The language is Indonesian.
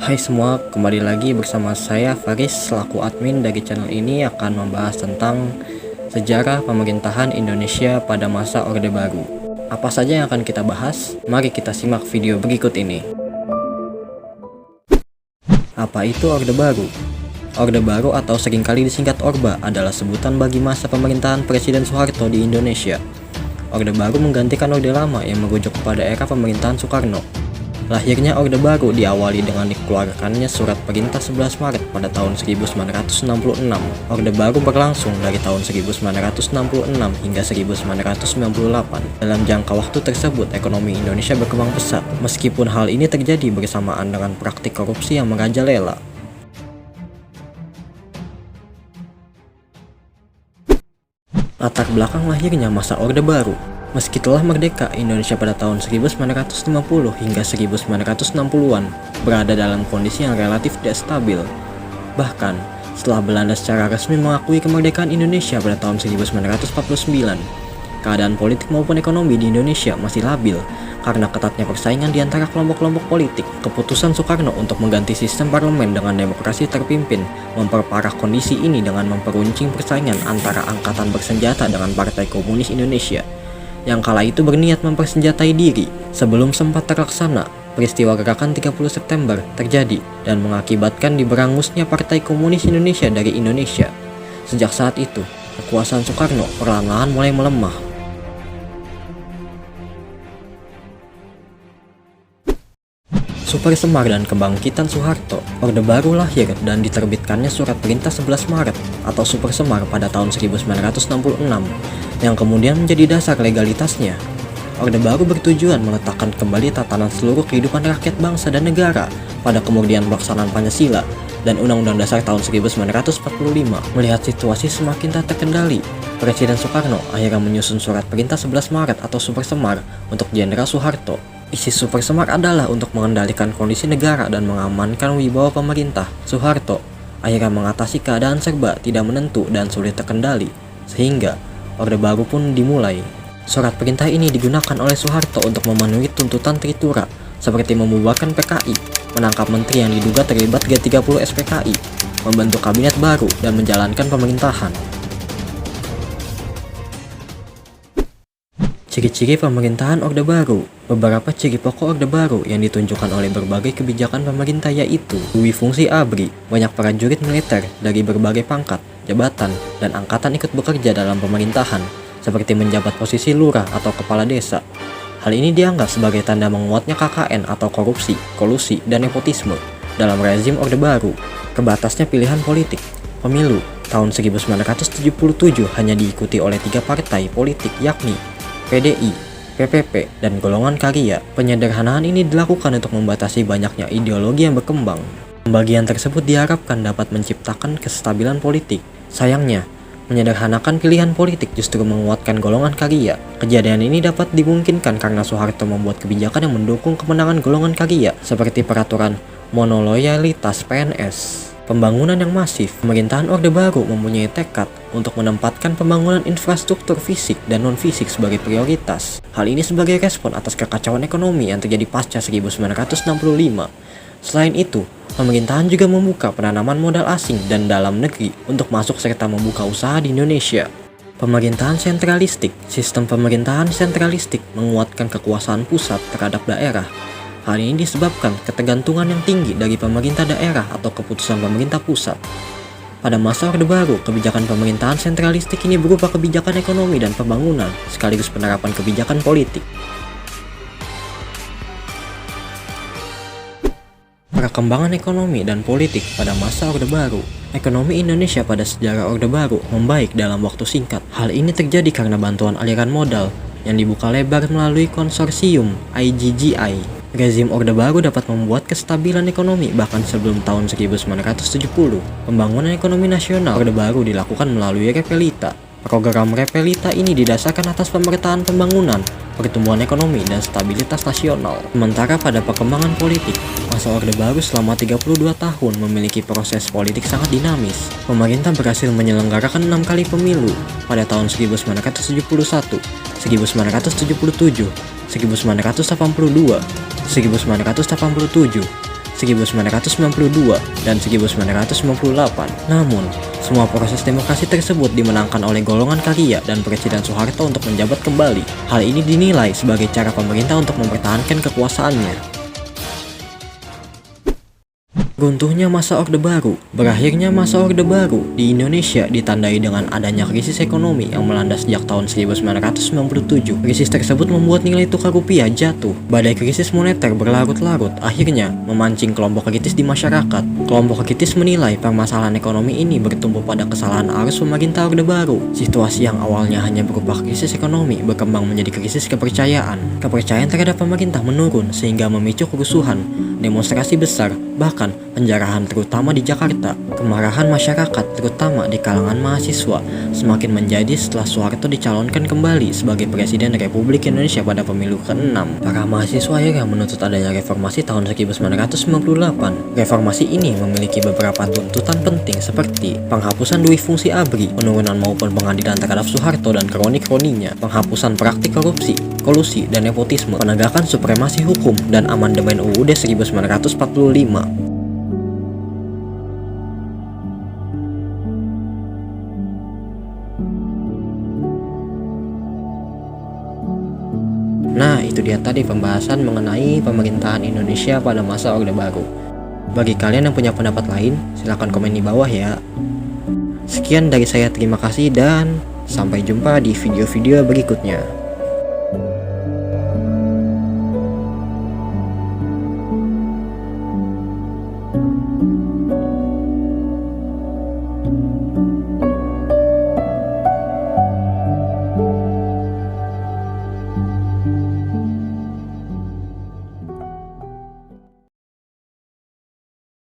Hai semua, kembali lagi bersama saya Faris selaku admin dari channel ini akan membahas tentang sejarah pemerintahan Indonesia pada masa Orde Baru. Apa saja yang akan kita bahas? Mari kita simak video berikut ini. Apa itu Orde Baru? Orde Baru atau seringkali disingkat Orba adalah sebutan bagi masa pemerintahan Presiden Soeharto di Indonesia. Orde Baru menggantikan Orde Lama yang merujuk kepada era pemerintahan Soekarno. Lahirnya Orde Baru diawali dengan dikeluarkannya Surat Perintah 11 Maret pada tahun 1966. Orde Baru berlangsung dari tahun 1966 hingga 1998. Dalam jangka waktu tersebut, ekonomi Indonesia berkembang pesat, meskipun hal ini terjadi bersamaan dengan praktik korupsi yang merajalela. Latar belakang lahirnya masa Orde Baru. Meski telah merdeka, Indonesia pada tahun 1950 hingga 1960-an berada dalam kondisi yang relatif tidak stabil. Bahkan, setelah Belanda secara resmi mengakui kemerdekaan Indonesia pada tahun 1949, keadaan politik maupun ekonomi di Indonesia masih labil karena ketatnya persaingan di antara kelompok-kelompok politik. Keputusan Soekarno untuk mengganti sistem parlemen dengan demokrasi terpimpin memperparah kondisi ini dengan memperuncing persaingan antara Angkatan Bersenjata dengan Partai Komunis Indonesia yang kala itu berniat mempersenjatai diri. Sebelum sempat terlaksana, peristiwa gerakan 30 September terjadi dan mengakibatkan diberangusnya Partai Komunis Indonesia dari Indonesia. Sejak saat itu, kekuasaan Soekarno perlahan-lahan mulai melemah. Super Semar dan Kebangkitan Soeharto. Orde Baru lahir dan diterbitkannya Surat Perintah 11 Maret atau Super Semar pada tahun 1966 yang kemudian menjadi dasar legalitasnya. Orde Baru bertujuan meletakkan kembali tatanan seluruh kehidupan rakyat bangsa dan negara pada kemudian pelaksanaan Pancasila dan Undang-Undang Dasar tahun 1945. Melihat situasi semakin tak terkendali, Presiden Soekarno akhirnya menyusun Surat Perintah 11 Maret atau Super Semar untuk Jenderal Soeharto. Isi Super Semar adalah untuk mengendalikan kondisi negara dan mengamankan wibawa pemerintah. Soeharto akhirnya mengatasi keadaan serba tidak menentu dan sulit terkendali, sehingga Orde Baru pun dimulai. Surat perintah ini digunakan oleh Soeharto untuk memenuhi tuntutan Tritura, seperti membubarkan PKI, menangkap menteri yang diduga terlibat G30 SPKI, membentuk kabinet baru, dan menjalankan pemerintahan. Ciri-ciri pemerintahan Orde Baru. Beberapa ciri pokok Orde Baru yang ditunjukkan oleh berbagai kebijakan pemerintah yaitu dui fungsi ABRI, banyak prajurit militer dari berbagai pangkat, jabatan, dan angkatan ikut bekerja dalam pemerintahan, seperti menjabat posisi lurah atau kepala desa. Hal ini dianggap sebagai tanda menguatnya KKN atau korupsi, kolusi, dan nepotisme dalam rezim Orde Baru. Kebatasnya pilihan politik. Pemilu tahun 1977 hanya diikuti oleh 3 partai politik yakni PDI, PPP, dan golongan karya. Penyederhanaan ini dilakukan untuk membatasi banyaknya ideologi yang berkembang. Pembagian tersebut diharapkan dapat menciptakan kestabilan politik. Sayangnya, menyederhanakan pilihan politik justru menguatkan golongan karya. Kejadian ini dapat dimungkinkan karena Soeharto membuat kebijakan yang mendukung kemenangan golongan karya, seperti peraturan monoloyalitas PNS. Pembangunan yang masif. Pemerintahan Orde Baru mempunyai tekad untuk menempatkan pembangunan infrastruktur fisik dan non-fisik sebagai prioritas. Hal ini sebagai respon atas kekacauan ekonomi yang terjadi pasca 1965. Selain itu, pemerintahan juga membuka penanaman modal asing dan dalam negeri untuk masuk serta membuka usaha di Indonesia. Pemerintahan sentralistik. Sistem pemerintahan sentralistik menguatkan kekuasaan pusat terhadap daerah. Hal ini disebabkan ketergantungan yang tinggi dari pemerintah daerah atau keputusan pemerintah pusat. Pada masa Orde Baru, kebijakan pemerintahan sentralistik ini berupa kebijakan ekonomi dan pembangunan, sekaligus penerapan kebijakan politik. Perkembangan ekonomi dan politik pada masa Orde Baru. Ekonomi Indonesia pada sejarah Orde Baru membaik dalam waktu singkat. Hal ini terjadi karena bantuan aliran modal yang dibuka lebar melalui konsorsium IGGI. Rezim Orde Baru dapat membuat kestabilan ekonomi bahkan sebelum tahun 1970. Pembangunan ekonomi nasional Orde Baru dilakukan melalui Repelita. Program Repelita ini didasarkan atas pemerataan pembangunan, pertumbuhan ekonomi, dan stabilitas nasional. Sementara pada perkembangan politik, masa Orde Baru selama 32 tahun memiliki proses politik sangat dinamis. Pemerintah berhasil menyelenggarakan 6 kali pemilu pada tahun 1971, 1977, 1982, 1987, 1992, dan 1998. Namun, semua proses demokrasi tersebut dimenangkan oleh golongan karya dan Presiden Soeharto untuk menjabat kembali. Hal ini dinilai sebagai cara pemerintah untuk mempertahankan kekuasaannya. Runtuhnya masa Orde Baru. Berakhirnya masa Orde Baru di Indonesia ditandai dengan adanya krisis ekonomi yang melanda sejak tahun 1997. Krisis tersebut membuat nilai tukar rupiah jatuh. Badai krisis moneter berlarut-larut akhirnya memancing kelompok kritis di masyarakat. Kelompok kritis menilai permasalahan ekonomi ini bertumbuh pada kesalahan arus pemerintah Orde Baru. Situasi yang awalnya hanya berupa krisis ekonomi berkembang menjadi krisis kepercayaan. Kepercayaan terhadap pemerintah menurun sehingga memicu kerusuhan, demonstrasi besar, bahkan penjarahan terutama di Jakarta. Kemarahan masyarakat terutama di kalangan mahasiswa semakin menjadi setelah Soeharto dicalonkan kembali sebagai Presiden Republik Indonesia pada pemilu ke-6. Para mahasiswa akhirnya menuntut adanya reformasi tahun 1998. Reformasi ini memiliki beberapa tuntutan penting seperti penghapusan dui fungsi ABRI, penurunan maupun pengadilan terhadap Soeharto dan kroni-kroninya, penghapusan praktik korupsi, kolusi, dan nepotisme, penegakan supremasi hukum, dan amandemen UUD 1945. Nah, itu dia tadi pembahasan mengenai pemerintahan Indonesia pada masa Orde Baru. Bagi kalian yang punya pendapat lain, silahkan komen di bawah ya. Sekian dari saya, terima kasih dan sampai jumpa di video-video berikutnya.